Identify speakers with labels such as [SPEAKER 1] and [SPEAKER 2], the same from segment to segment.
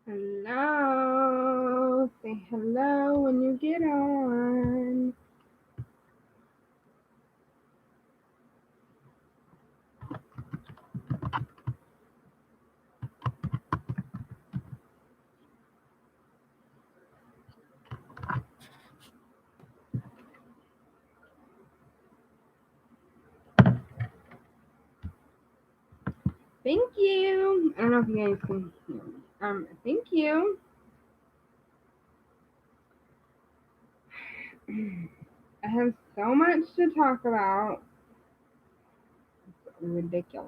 [SPEAKER 1] Hello. Say hello when you get on. Thank you. I don't know if you guys can hear me. Thank you. I have so much to talk about. It's ridiculous.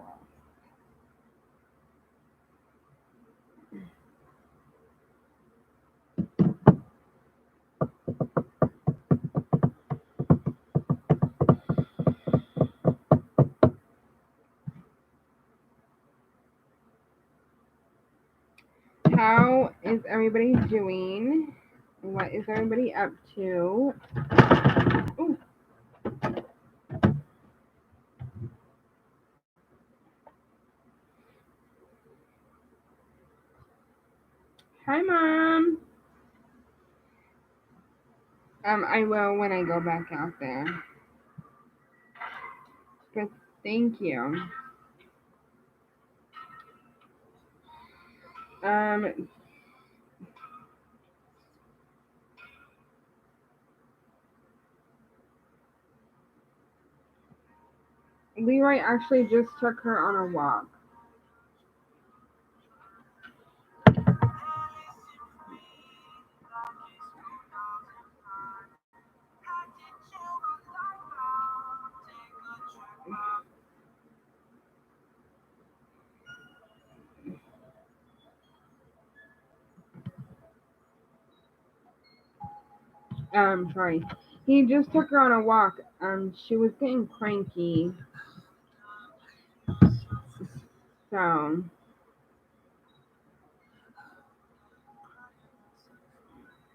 [SPEAKER 1] How is everybody doing? What is everybody up to? Ooh. Hi, Mom. I will when I go back out there. But thank you. Um, Leroy actually just took her on a walk. Sorry. He just took her on a walk. She was getting cranky. So,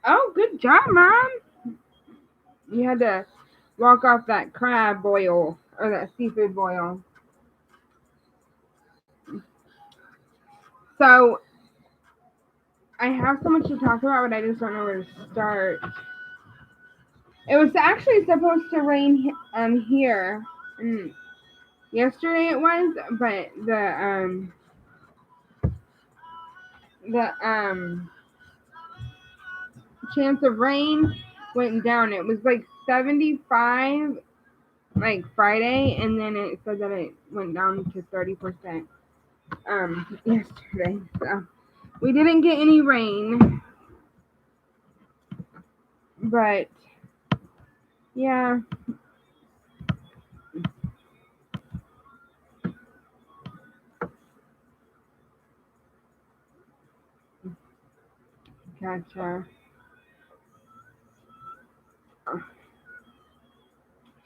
[SPEAKER 1] oh, good job, Mom. You had to walk off that crab boil or that seafood boil. So, I have so much to talk about, but I just don't know where to start. It was actually supposed to rain here. Yesterday it was, but the chance of rain went down. It was like 75 like Friday, and then it said that it went down to 30% yesterday. So we didn't get any rain, but yeah. Gotcha.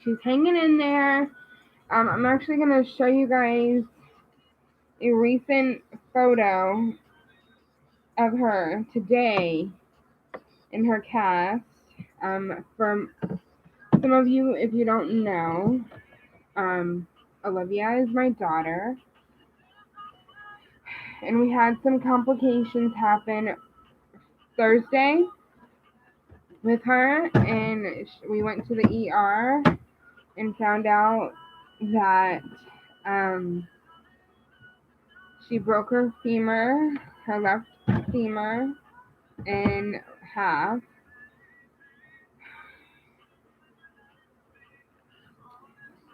[SPEAKER 1] She's hanging in there. I'm actually gonna show you guys a recent photo of her today in her cast. From some of you, if you don't know, Olivia is my daughter, and we had some complications happen Thursday with her, and we went to the ER and found out that she broke her femur, her left femur, in half.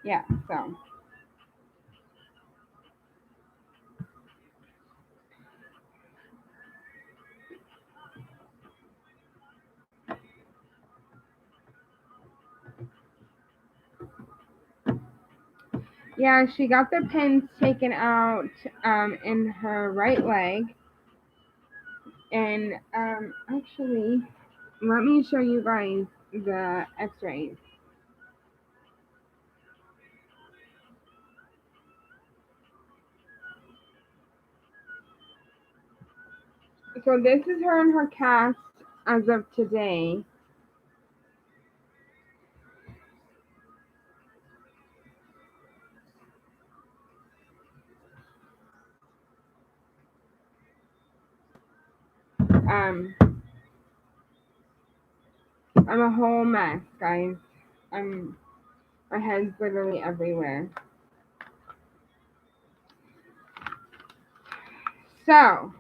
[SPEAKER 1] Yeah, so yeah, she got the pins taken out in her right leg, and actually, let me show you guys the X-rays. So this is her in her cast as of today. I'm a whole mess, guys. My head's literally everywhere. So,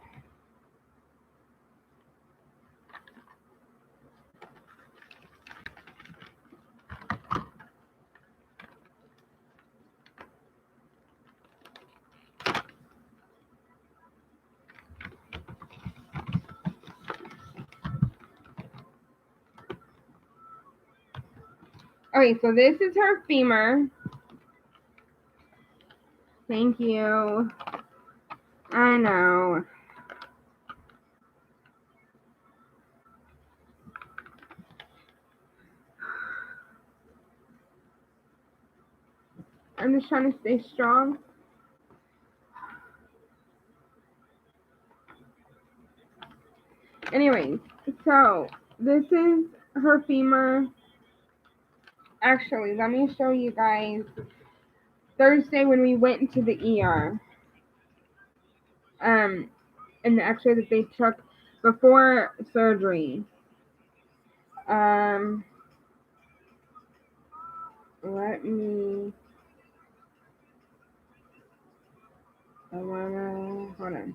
[SPEAKER 1] okay, so this is her femur. Thank you. I know. I'm just trying to stay strong. Anyways, so this is her femur. Actually, let me show you guys Thursday when we went into the ER. And the X-ray that they took before surgery. Let me. Hold on.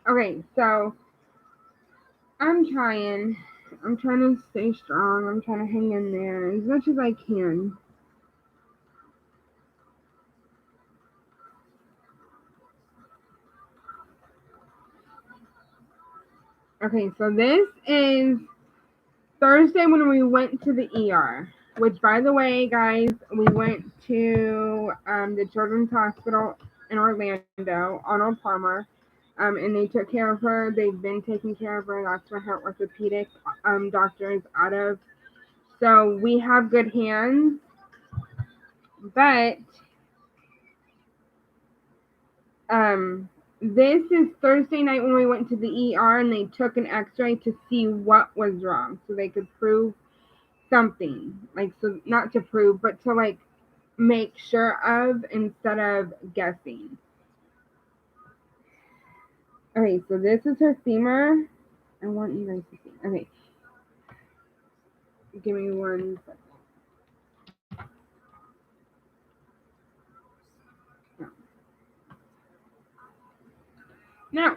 [SPEAKER 1] Okay, so I'm trying. I'm trying to stay strong. I'm trying to hang in there as much as I can. Okay, so this is Thursday when we went to the ER. Which, by the way, guys, we went to the Children's Hospital in Orlando, Arnold Palmer, and they took care of her. They've been taking care of her. That's where her orthopedic doctor is out of. So we have good hands, but this is Thursday night when we went to the ER and they took an X-ray to see what was wrong, so they could prove something. Like, so not to prove, but to like make sure of instead of guessing. Okay, so this is her femur. I want you guys to see. Okay. Give me 1 second. Now.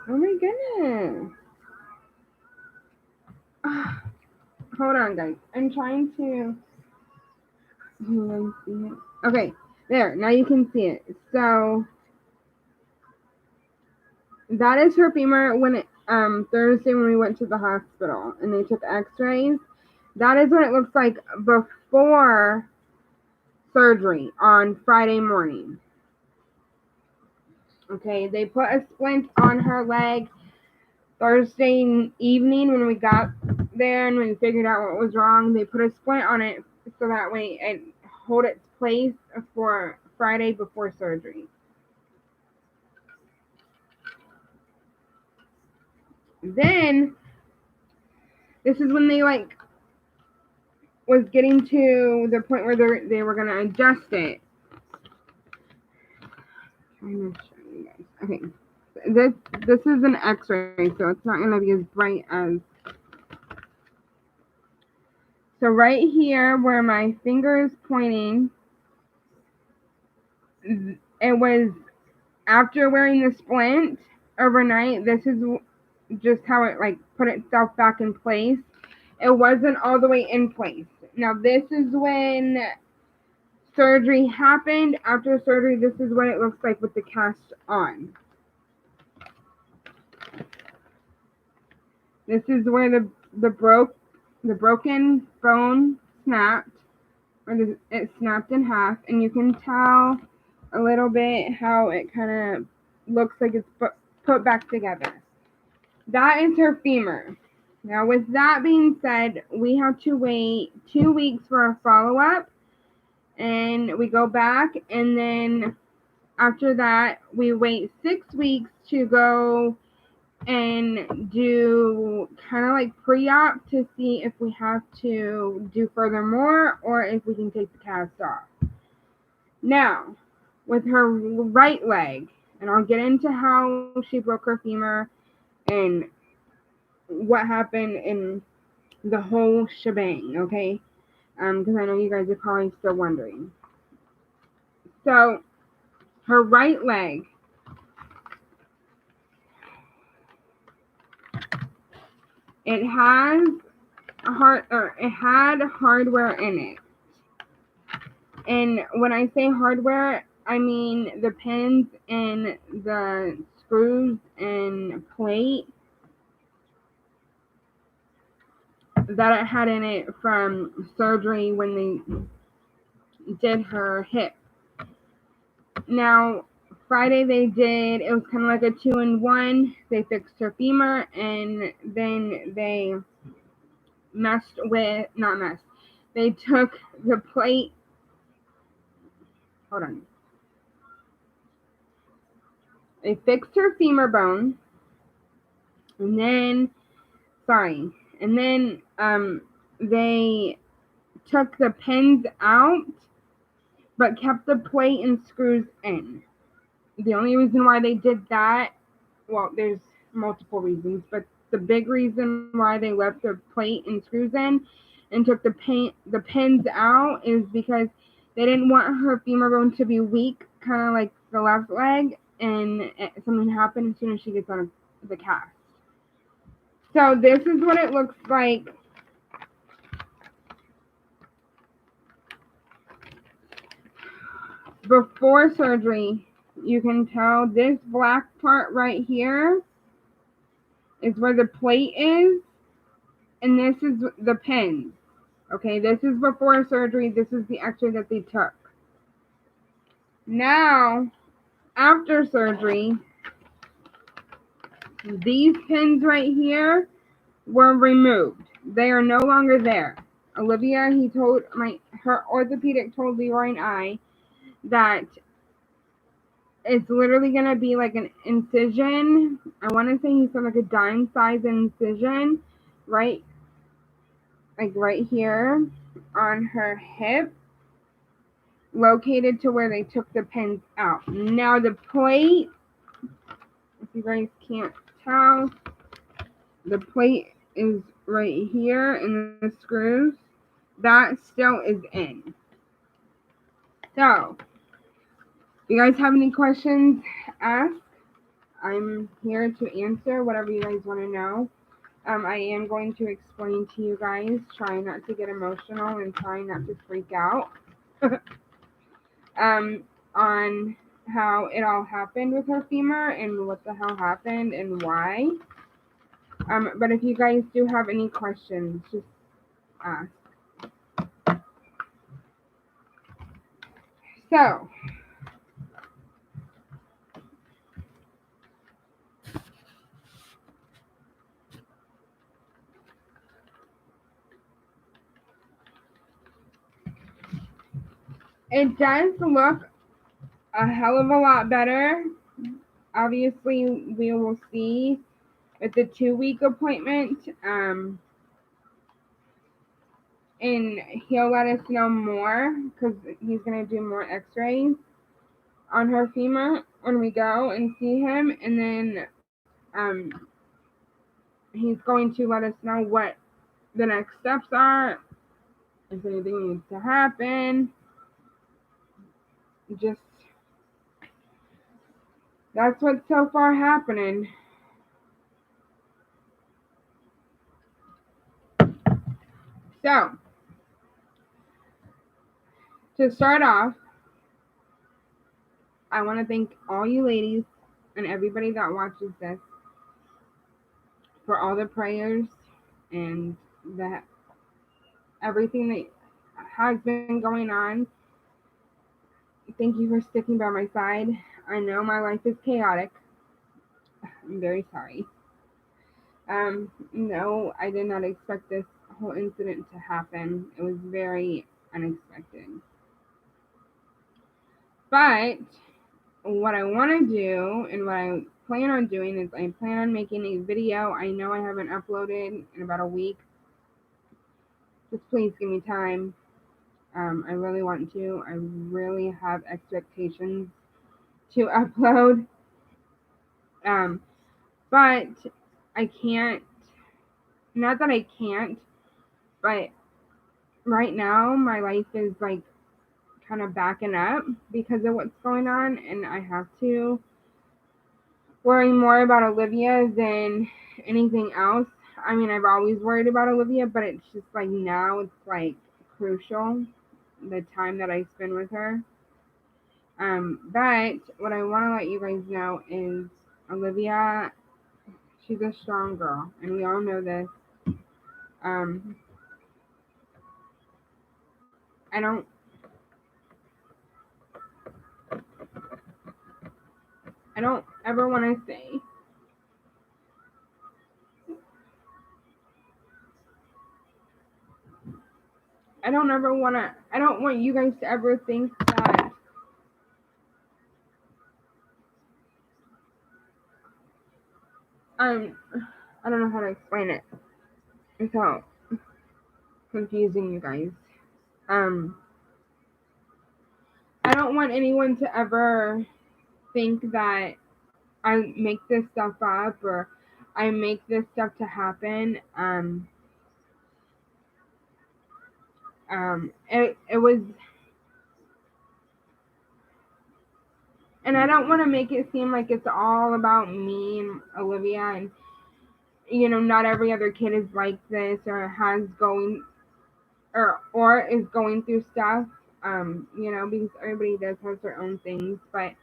[SPEAKER 1] Oh my goodness. Hold on, guys. I'm trying to. You guys see it? Okay, there. Now you can see it. So that is her femur when it Thursday when we went to the hospital and they took X-rays. That is what it looks like before surgery on Friday morning. Okay, they put a splint on her leg Thursday evening when we got there and we figured out what was wrong. They put a splint on it so that way it hold its place for Friday before surgery. Then this is when they like was getting to the point where they were gonna adjust it. I'm gonna show you guys. Okay, this is an X-ray, so it's not gonna be as bright as. So right here, where my finger is pointing, it was after wearing the splint overnight. This is just how it like put itself back in place. It wasn't all the way in place. Now this is when surgery happened. After surgery, this is what it looks like with the cast on. This is where the broken bone snapped, or it snapped in half, and you can tell a little bit how it kind of looks like it's put back together. That is her femur. Now, with that being said, we have to wait 2 weeks for a follow-up, and we go back, and then after that, we wait 6 weeks to go and do kind of like pre-op to see if we have to do furthermore or if we can take the cast off. Now, with her right leg, and I'll get into how she broke her femur and what happened in the whole shebang, okay? Because I know you guys are probably still wondering. So, her right leg, it had hardware in it. And when I say hardware, I mean the pins and the screws and plate that it had in it from surgery when they did her hip. Now, Friday it was kind of like a 2-in-1. They fixed her femur, and then they they took the plate, hold on. They fixed her femur bone, and then, they took the pins out, but kept the plate and screws in. The only reason why they did that, well, there's multiple reasons, but the big reason why they left the plate and screws in and took the pins out is because they didn't want her femur bone to be weak, kind of like the left leg, and something happened as soon as she gets on the cast. So this is what it looks like before surgery. You can tell this black part right here is where the plate is, and this is the pins. Okay, this is before surgery. This is the x-ray that they took. Now, after surgery, these pins right here were removed. They are no longer there. Olivia, her orthopedic told Leroy and I that it's literally going to be like an incision. I want to say he said like a dime size incision, right? Like right here on her hip, located to where they took the pins out. Now the plate, if you guys can't tell, the plate is right here, and the screws, that still is in. So, if you guys have any questions, ask. I'm here to answer whatever you guys want to know. I am going to explain to you guys, trying not to get emotional and trying not to freak out, on how it all happened with her femur and what the hell happened and why. But if you guys do have any questions, just ask. So, it does look a hell of a lot better. Obviously, we will see at the 2-week appointment. And he'll let us know more because he's going to do more x-rays on her femur when we go and see him. And then he's going to let us know what the next steps are, if anything needs to happen. Just, that's what's so far happening. So, to start off, I want to thank all you ladies and everybody that watches this for all the prayers and that everything that has been going on. Thank you for sticking by my side. I know my life is chaotic. I'm very sorry. No, I did not expect this whole incident to happen. It was very unexpected. But what I want to do and what I plan on doing is I plan on making a video. I know I haven't uploaded in about a week. Just please give me time. I really want to. I really have expectations to upload. Um, but I can't. Not that I can't, but right now my life is like kind of backing up because of what's going on, and I have to worry more about Olivia than anything else. I mean, I've always worried about Olivia, but it's just like now it's like crucial the time that I spend with her. But what I want to let you guys know is Olivia, she's a strong girl, and we all know this. Um, I don't, I don't ever want to say I don't want you guys to ever think that um, I don't know how to explain it without confusing you guys. Um, I don't want anyone to ever think that I make this stuff up or I make this stuff to happen. It was, and I don't want to make it seem like it's all about me and Olivia, and not every other kid is like this or has going or is going through stuff. Because everybody does have their own things, but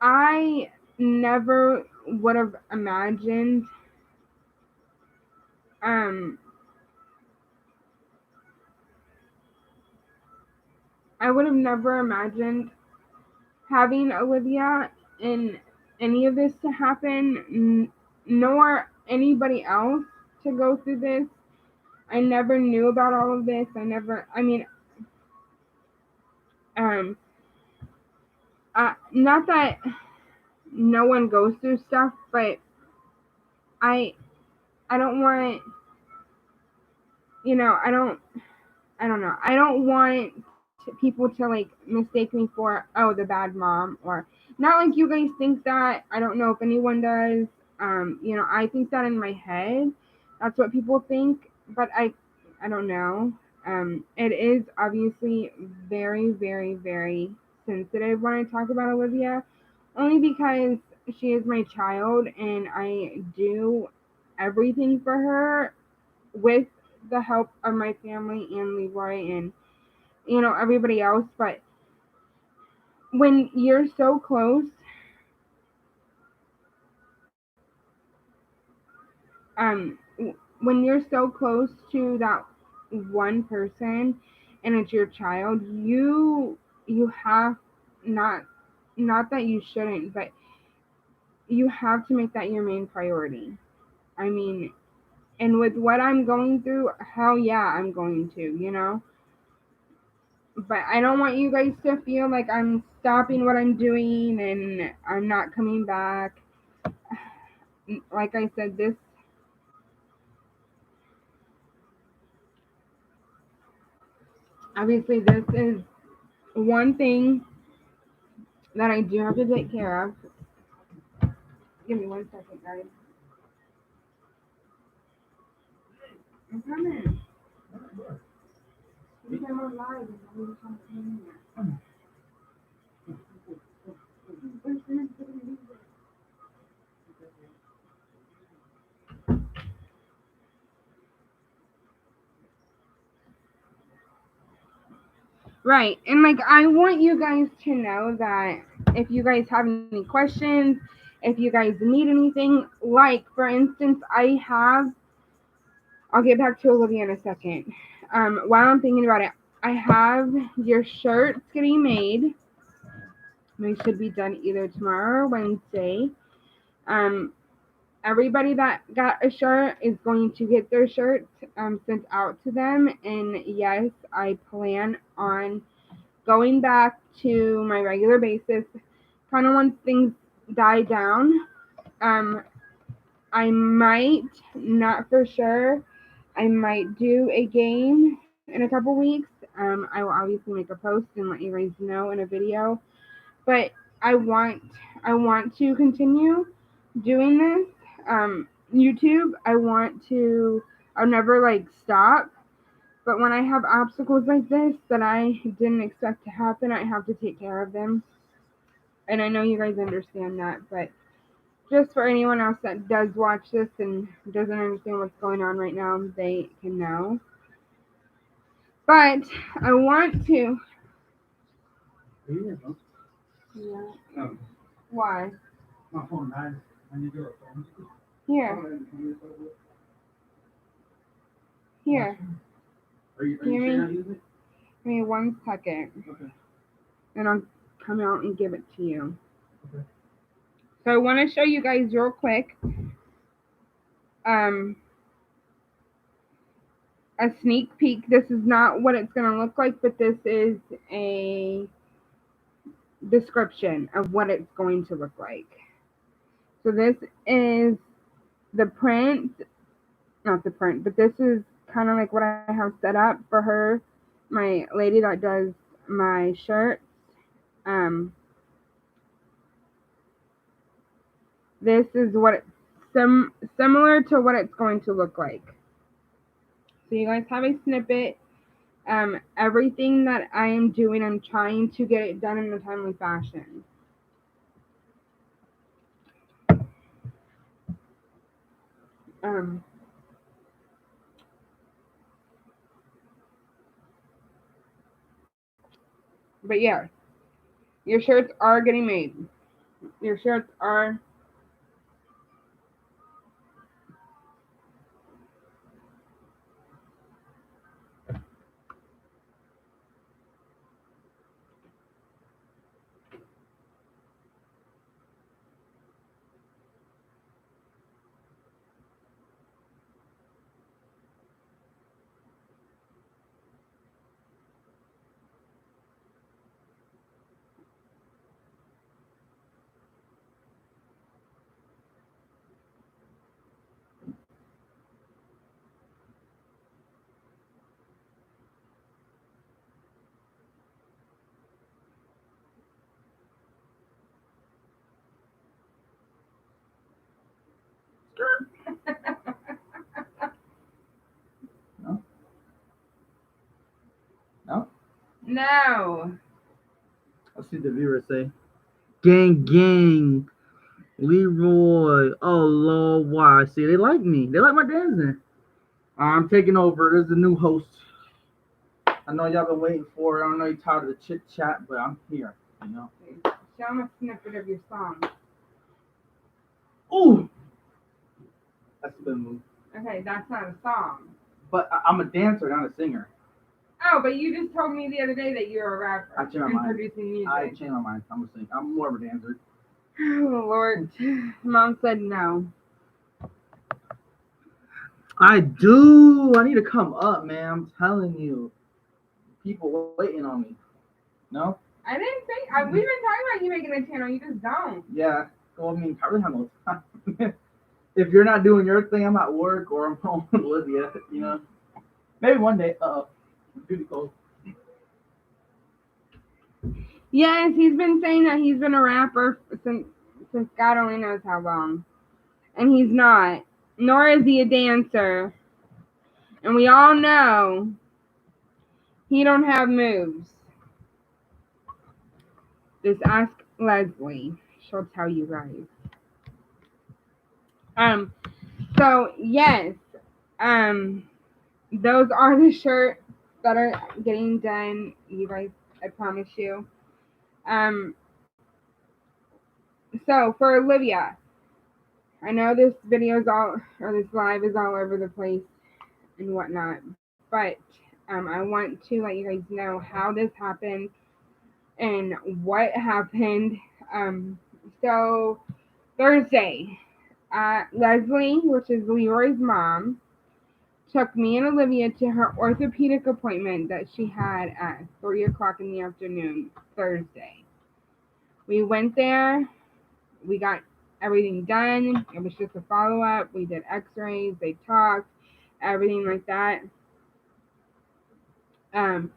[SPEAKER 1] I never would have imagined um I would have never imagined having Olivia in any of this to happen, nor anybody else to go through this. I never knew about all of this. I mean, um, not that no one goes through stuff, but I, I don't want, I don't know. I don't want people to like mistake me for the bad mom or not like you guys think that. I don't know if anyone does. I think that in my head. That's what people think, but I don't know. It is obviously very, very, very sensitive when I talk about Olivia, only because she is my child and I do everything for her with the help of my family and Leroy and everybody else. But when you're so close, um, when you're so close to that one person, and it's your child, you have not not that you shouldn't, but you have to make that your main priority. I mean, and with what I'm going through, hell yeah, I'm going to. But I don't want you guys to feel like I'm stopping what I'm doing and I'm not coming back. Like I said, this obviously this is one thing that I do have to take care of. Give me 1 second, guys. I'm coming. You came on live and we were talking in Right. And like I want you guys to know that if you guys have any questions, if you guys need anything, like for instance, I'll get back to Olivia in a second. While I'm thinking about it, I have your shirts getting made. They should be done either tomorrow or Wednesday. Um, everybody that got a shirt is going to get their shirts sent out to them. And yes, I plan on going back to my regular basis. Kind of once things die down, um, I might, not for sure, I might do a game in a couple weeks. I will obviously make a post and let you guys know in a video. But I want I want to continue doing this. YouTube, I'll never like stop. But when I have obstacles like this that I didn't expect to happen, I have to take care of them. And I know you guys understand that, but just for anyone else that does watch this and doesn't understand what's going on right now, they can know. But I want to. Yeah.
[SPEAKER 2] No,
[SPEAKER 1] Why?
[SPEAKER 2] my phone died. I need your phone.
[SPEAKER 1] Here. Here.
[SPEAKER 2] Are you sure you're not using it?
[SPEAKER 1] Give me 1 second.
[SPEAKER 2] Okay.
[SPEAKER 1] And I'll come out and give it to you.
[SPEAKER 2] Okay.
[SPEAKER 1] So I want to show you guys real quick a sneak peek. This is not what it's going to look like, but this is a description of what it's going to look like. So this is the print, not the print, but this is kind of like what I have set up for her, my lady that does my shirts. This is what it's similar to what it's going to look like. So you guys have a snippet. Everything that I am doing, I'm trying to get it done in a timely fashion. But yeah, your shirts are getting made. Your shirts are.
[SPEAKER 2] No? No?
[SPEAKER 1] No.
[SPEAKER 2] I'll see the viewers say, gang, gang, Leroy. Oh, Lord, why? See, they like me. They like my dancing. I'm taking over. There's a new host. I know y'all been waiting for it. I know you're tired of the chit chat, but I'm here. You know.
[SPEAKER 1] Show them a snippet of your song.
[SPEAKER 2] Ooh, that's a good move.
[SPEAKER 1] Okay, that's not a song.
[SPEAKER 2] But I'm a dancer, not a singer.
[SPEAKER 1] Oh, but you just told me the other day that you're a rapper.
[SPEAKER 2] I changed my mind.
[SPEAKER 1] Producing music.
[SPEAKER 2] I changed my mind. I'm a singer. I'm more of a dancer.
[SPEAKER 1] Oh, Lord. Mom said no.
[SPEAKER 2] I do. I need to come up, man. I'm telling you. People waiting on me. No?
[SPEAKER 1] I didn't say. We've been talking about you making a channel. You just don't.
[SPEAKER 2] Yeah. Well, I mean, I really have no time. If you're not doing your thing, I'm at work or I'm home with Olivia, you know? Maybe one day. Pretty cold.
[SPEAKER 1] Yes, he's been saying that he's been a rapper since God only knows how long. And he's not. Nor is he a dancer. And we all know he don't have moves. Just ask Leslie. She'll tell you guys. So yes, those are the shirts that are getting done. You guys, I promise you. So for Olivia, I know this video is all, or this live is all over the place and whatnot, but I want to let you guys know how this happened and what happened. So Thursday, Leslie, which is Leroy's mom, took me and Olivia to her orthopedic appointment that she had at 3 o'clock in the afternoon, Thursday. We went there, we got everything done. It was just a follow up. We did x rays, they talked, everything like that. Um,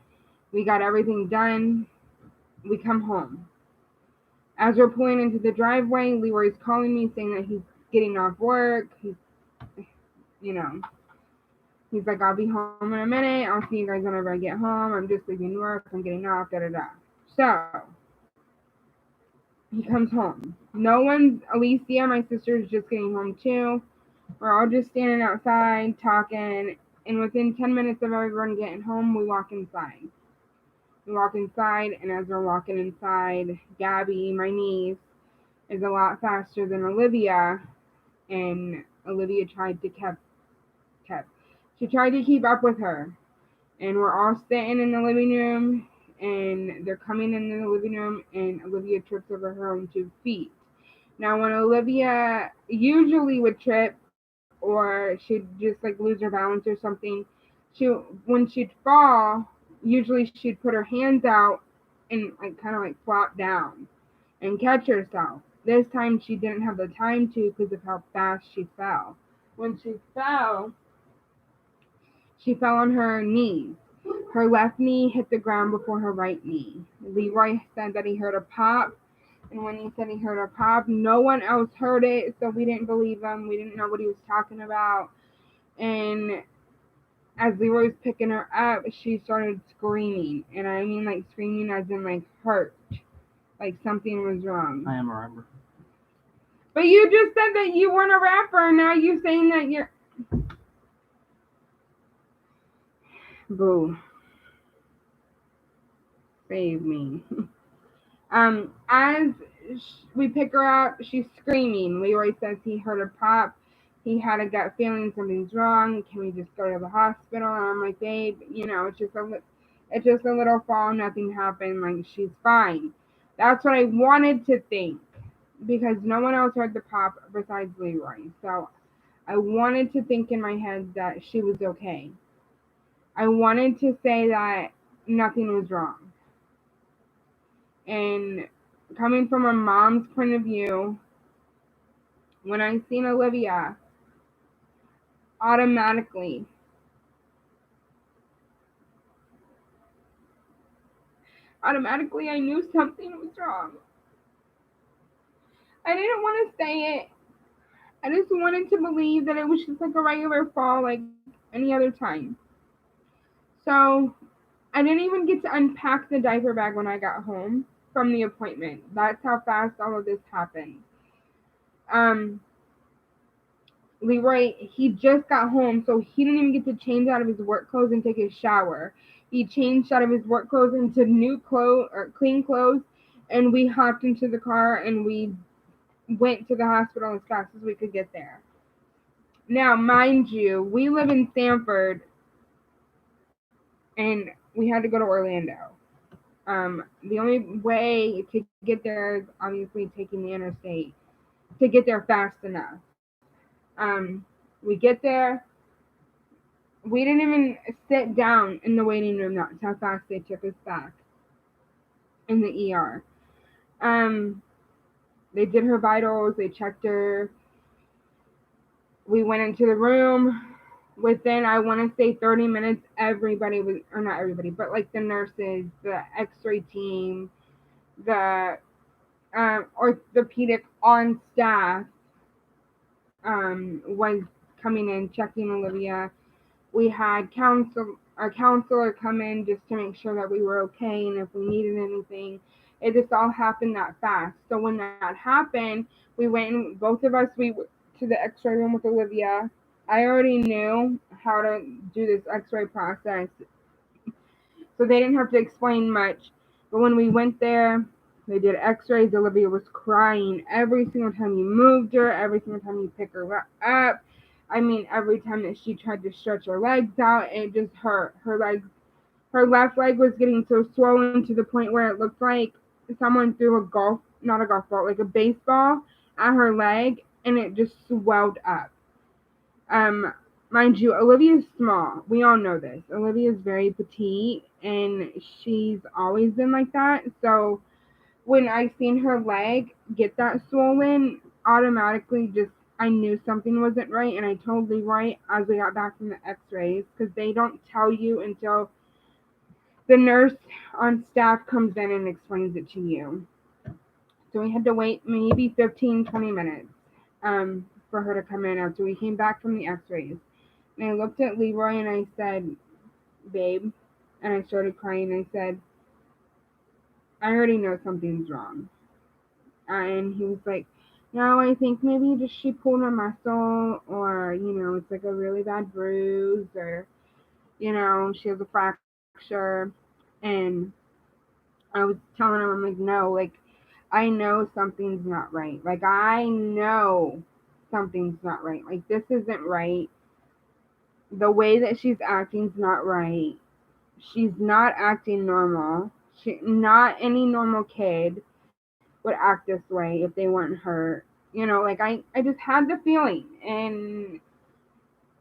[SPEAKER 1] we got everything done. We come home. As we're pulling into the driveway, Leroy's calling me saying that he's getting off work. You know, he's like, I'll be home in a minute. I'll see you guys whenever I get home. I'm just leaving work. I'm getting off, da da da. So he comes home. No one's, Alicia, my sister, is just getting home too. We're all just standing outside talking. And within 10 minutes of everyone getting home, we walk inside. We walk inside, and as we're walking inside, Gabby, my niece, is a lot faster than Olivia, and Olivia tried to kept she tried to keep up with her. And we're all sitting in the living room, and they're coming in the living room, and Olivia trips over her own 2 feet. Now, when Olivia usually would trip, or she'd just like lose her balance or something, she when she'd fall, usually she'd put her hands out and like kind of like flop down and catch herself. This time she didn't have the time to because of how fast she fell. When she fell on her knees. Her left knee hit the ground before her right knee. Leroy said that he heard a pop, and when he said he heard a pop, no one else heard it, so we didn't believe him. We didn't know what he was talking about. And as Leroy was picking her up, she started screaming. And I mean like screaming as in like hurt. Like something was wrong.
[SPEAKER 2] I am a rapper.
[SPEAKER 1] But you just said that you weren't a rapper, and now you're saying that you're... Boo. Save me. As we pick her up, she's screaming. Leroy says he heard a pop. He had a gut feeling something's wrong. Can we just go to the hospital? And I'm like, babe, it's just a little fall. Nothing happened. Like, she's fine. That's what I wanted to think because no one else heard the pop besides Leroy. So I wanted to think in my head that she was okay. I wanted to say that nothing was wrong. And coming from a mom's point of view, when I seen Olivia, automatically, I knew something was wrong. I didn't want to say it. I just wanted to believe that it was just like a regular fall, like any other time. So I didn't even get to unpack the diaper bag when I got home from the appointment. That's how fast all of this happened. Um, Leroy, he just got home, so he didn't even get to change out of his work clothes and take a shower. He changed out of his work clothes into new clothes or clean clothes, and we hopped into the car and we went to the hospital as fast as we could get there. Now, mind you, we live in Sanford, and we had to go to Orlando. The only way to get there is obviously taking the interstate to get there fast enough. We get there. We didn't even sit down in the waiting room. That's how fast they took us back in the ER. They did her vitals. They checked her. We went into the room. Within, I want to say 30 minutes, everybody was, or not everybody, but like the nurses, the x-ray team, the orthopedic on staff was coming in, checking Olivia. We had our counselor come in just to make sure that we were okay and if we needed anything. It just all happened that fast. So when that happened, we went and both of us we went to the X-ray room with Olivia. I already knew how to do this X-ray process, so they didn't have to explain much. But when we went there, they did X-rays. Olivia was crying every single time you moved her, every single time you pick her up. I mean, every time that she tried to stretch her legs out, it just hurt. Her left leg was getting so swollen to the point where it looked like someone threw not a golf ball, like a baseball, at her leg, and it just swelled up. Um, Mind you, Olivia's small. We all know this. Olivia's very petite, and she's always been like that. So when I seen her leg get that swollen, automatically just I knew something wasn't right, and I told Leroy as we got back from the X-rays because they don't tell you until the nurse on staff comes in and explains it to you. So we had to wait maybe 15, 20 minutes for her to come in after we came back from the X-rays. And I looked at Leroy and I said, "Babe," and I started crying. I said, "I already know something's wrong." And he was like, "No, I think maybe just she pulled a muscle, or it's like a really bad bruise, or she has a fracture." And I was telling him, I'm like, "No, like I know something's not right. Like I know something's not right. Like this isn't right. The way that she's acting's not right. She's not acting normal. Not any normal kid would act this way if they weren't hurt. Like I just had the feeling. And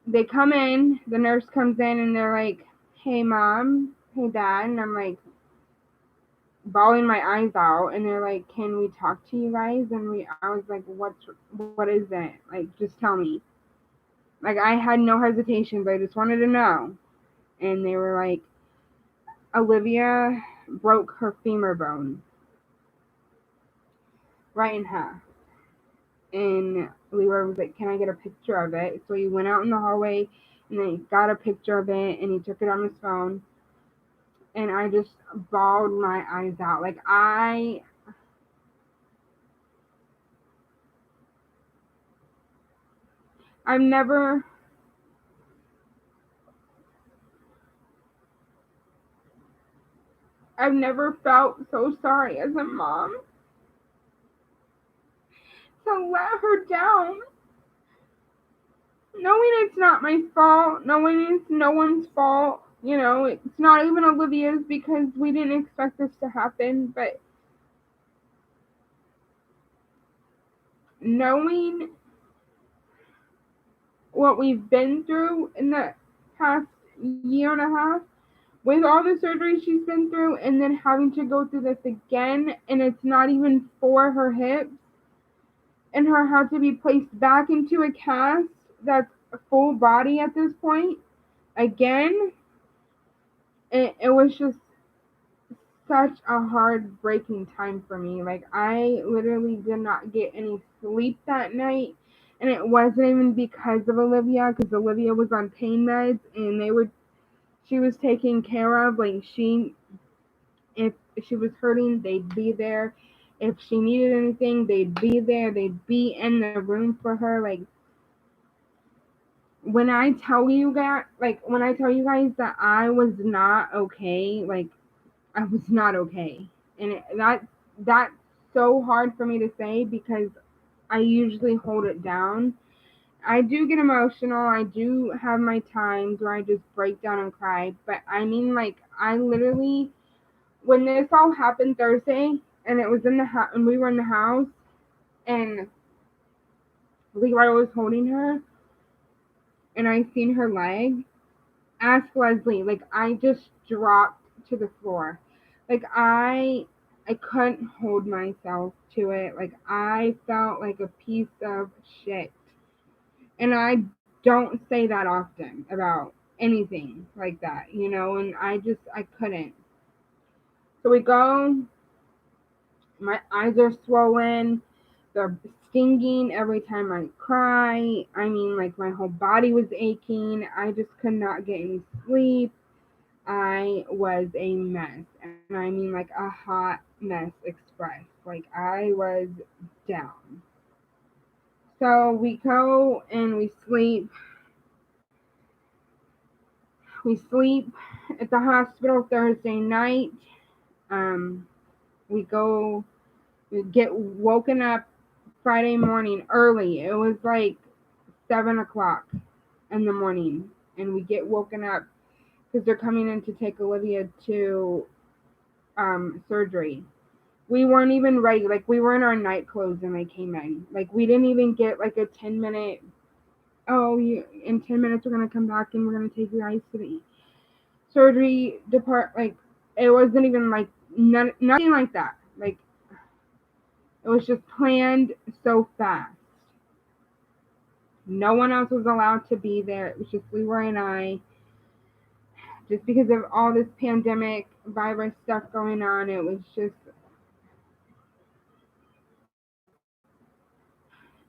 [SPEAKER 1] they come in, the nurse comes in, and they're like, "Hey, mom, hey, dad," and I'm like bawling my eyes out, and they're like, "Can we talk to you guys?" And I was like, what is it? Like, just tell me. Like, I had no hesitations. I just wanted to know. And they were like, "Olivia broke her femur bone right in half." And Leroy was like, "Can I get a picture of it?" So he went out in the hallway and then he got a picture of it and he took it on his phone. And I just bawled my eyes out. Like, I've never, I've never felt so sorry as a mom to let her down, knowing it's not my fault, knowing it's no one's fault. It's not even Olivia's because we didn't expect this to happen, but knowing what we've been through in the past year and a half with all the surgery she's been through, and then having to go through this again, and it's not even for her hips, and her have to be placed back into a cast that's a full body at this point again. It was just such a heartbreaking time for me. Like, I literally did not get any sleep that night, and it wasn't even because of Olivia, because Olivia was on pain meds, and she was taken care of. Like, if she was hurting, they'd be there. If she needed anything, they'd be there. They'd be in the room for her. Like, when I tell you guys that I was not okay, like I was not okay. And that's so hard for me to say because I usually hold it down. I do get emotional. I do have my times where I just break down and cry. But I mean, like, I literally, when this all happened Thursday, and it was in the house, and we were in the house, and Leroy was holding her, and I seen her leg. Ask Leslie. Like, I just dropped to the floor. Like, I couldn't hold myself to it. Like, I felt like a piece of shit. And I don't say that often about anything like that. And I couldn't. So we go, my eyes are swollen, they're stinging every time I cry. I mean, like, my whole body was aching. I just could not get any sleep. I was a mess. And I mean, like, a hot mess express. Like, I was down. So we go and we sleep at the hospital Thursday night. Um, we go, we get woken up Friday morning early. It was like 7 o'clock in the morning, and we get woken up because they're coming in to take Olivia to surgery. We weren't even ready. Like, we were in our night clothes when I came in. Like, we didn't even get like a 10-minute, oh, in 10 minutes we're going to come back and we're going to take you guys to the surgery depart. Like, it wasn't even like, nothing like that. Like, it was just planned so fast. No one else was allowed to be there. It was just Leroy and I. Just because of all this pandemic virus stuff going on, it was just,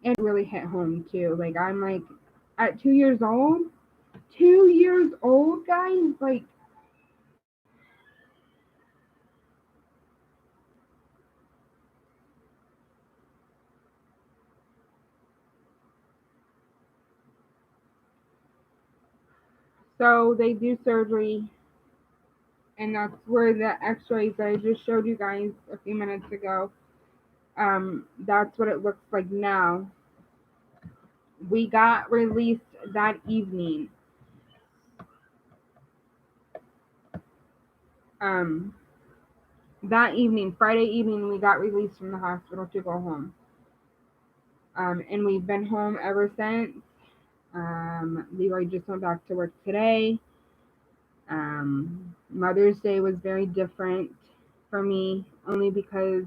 [SPEAKER 1] it really hit home too. Like, I'm like, at 2 years old, 2 years old, guys, like, so they do surgery, and that's where the x-rays that I just showed you guys a few minutes ago, that's what it looks like now. We got released that evening. Um, that evening, Friday evening, we got released from the hospital to go home. And we've been home ever since. Leroy just went back to work today. Mother's Day was very different for me, only because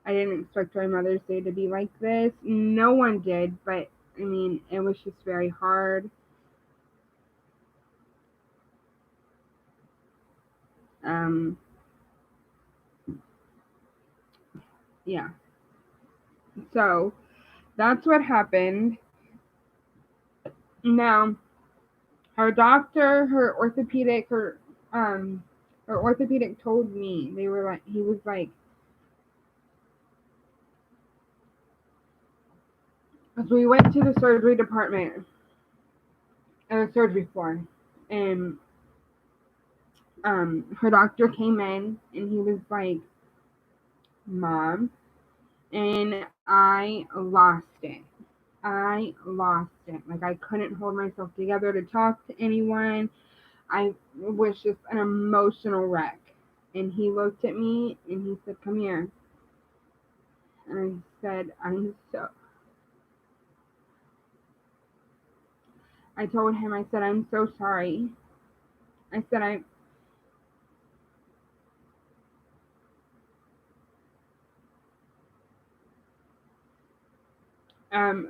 [SPEAKER 1] I didn't expect my Mother's Day to be like this. No one did, but I mean, it was just very hard. Um, yeah. So that's what happened. Now, her doctor, um, her orthopedic told me, they were like, he was like, as we went to the surgery department, surgery floor, and her doctor came in, and he was like, "Mom," and I lost it. I lost it. Like, I couldn't hold myself together to talk to anyone. I was just an emotional wreck. And he looked at me and he said, "Come here." And I said, I told him, I said, "I'm so sorry." I said, "I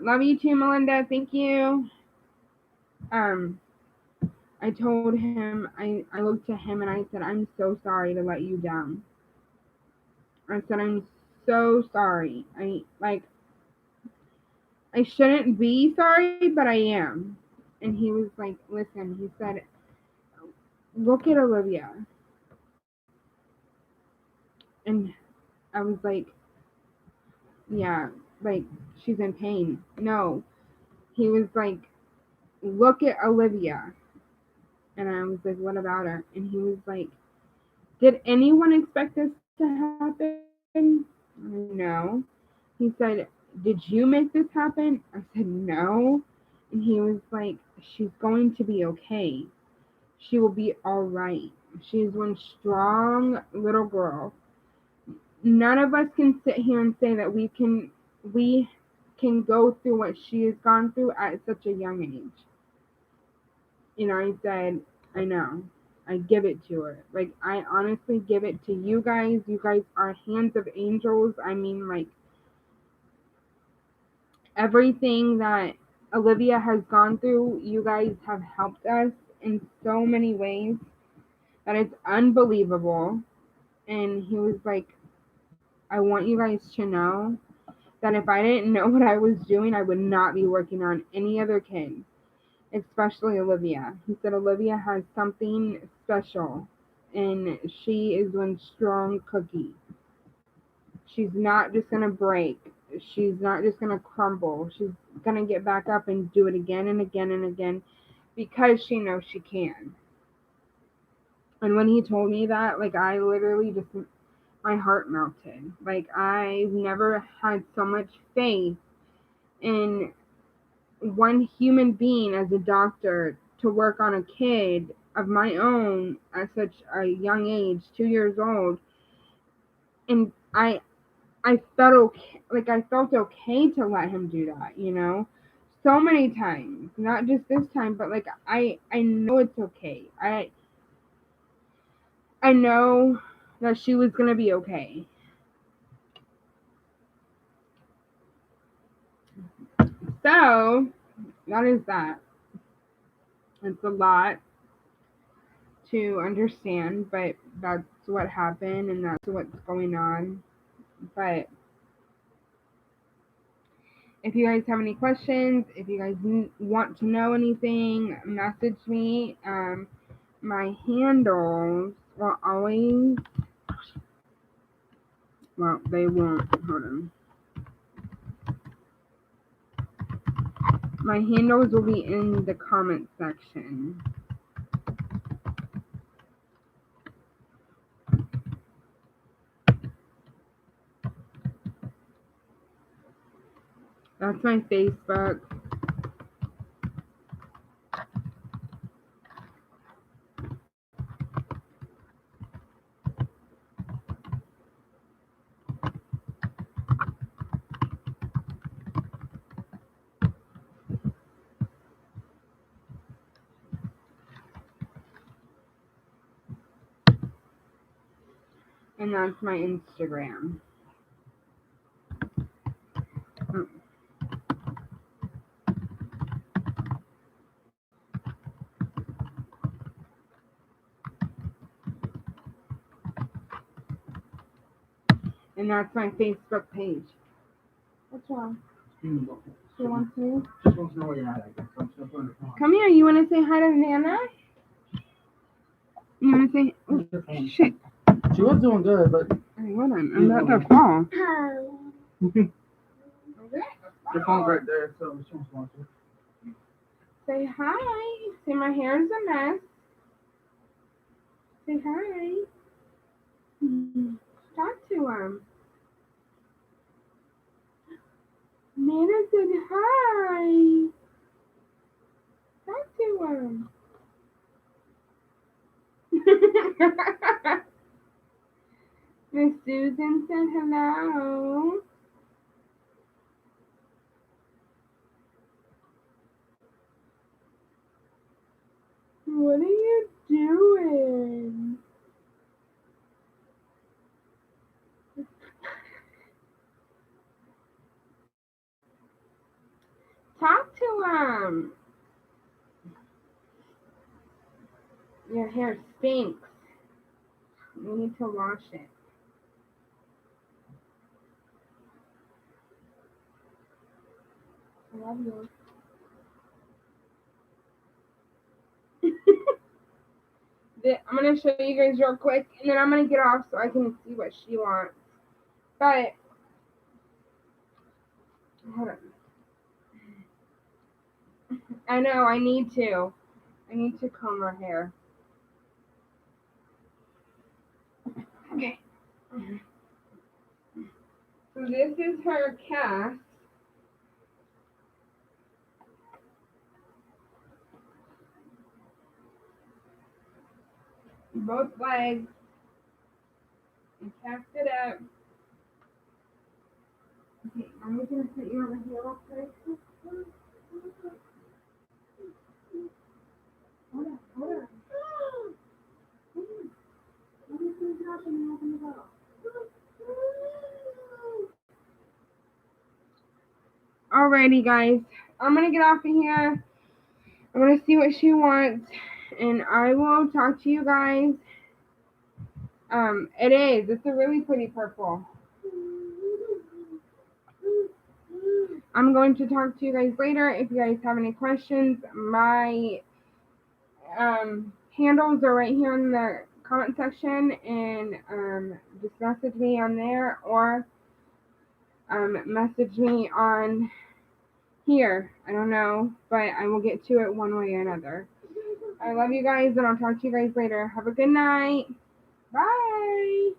[SPEAKER 1] love you too, Melinda. Thank you." Um, I told him, I looked at him and I said, "I'm so sorry to let you down." I said, "I'm so sorry. I shouldn't be sorry, but I am." And he was like, "Listen," he said, "look at Olivia." And I was like, "Yeah, like, she's in pain." No. He was like, "Look at Olivia." And I was like, "What about her?" And he was like, "Did anyone expect this to happen?" No. He said, "Did you make this happen?" I said, "No." And he was like, "She's going to be okay. She will be all right. She's one strong little girl." None of us can sit here and say that we can go through what she has gone through at such a young age. I said, "I know. I give it to her. Like, I honestly give it to you guys. You guys are hands of angels. I mean, like, everything that Olivia has gone through, you guys have helped us in so many ways that it's unbelievable." And he was like, "I want you guys to know that if I didn't know what I was doing, I would not be working on any other kid, especially Olivia." He said, "Olivia has something special, and she is one strong cookie. She's not just going to break. She's not just going to crumble. She's going to get back up and do it again and again and again because she knows she can." And when he told me that, like, I literally just, my heart melted. Like, I've never had so much faith in one human being as a doctor to work on a kid of my own at such a young age, 2 years old, and I felt okay, like I felt okay to let him do that, you know, so many times, not just this time, but like I know it's okay. I know that she was gonna be okay. So that is that. It's a lot to understand, but that's what happened and that's what's going on. But if you guys have any questions, if you guys want to know anything, message me. My handles will always, well, they won't. Hold on. My handles will be in the comment section. That's my Facebook. And that's my Instagram. Oh. And that's my Facebook page. What's wrong? She wants me?
[SPEAKER 2] Just wants to know where you're at, I guess. I'm still on the phone.
[SPEAKER 1] Come here. You want to say hi to Nana? You want to say? Oh, shit.
[SPEAKER 2] She was doing good, but
[SPEAKER 1] Hey, hold on. I'm about to fall.
[SPEAKER 2] your phone's right there, so she wants to watch it.
[SPEAKER 1] Say hi. Say my hair's a mess. Say hi. Talk to him. Nana said hi. Talk to him. Miss Susan said hello. What are you doing? Talk to him. Your hair stinks. You need to wash it. I love you. I'm going to show you guys real quick, and then I'm going to get off so I can see what she wants. But, hold on. I know, I need to. I need to comb her hair. Okay. So this is her cast. Both legs. And cast it up. Okay, I'm just going to put you on the heel real quick. Hold on, hold on. Let me clean it up and then open the door. Alrighty, guys. I'm going to get off of here. I'm going to see what she wants. And I will talk to you guys. It is. It's a really pretty purple. I'm going to talk to you guys later. If you guys have any questions, my handles are right here in the comment section, and just message me on there or message me on here. I don't know, but I will get to it one way or another. I love you guys, and I'll talk to you guys later. Have a good night. Bye.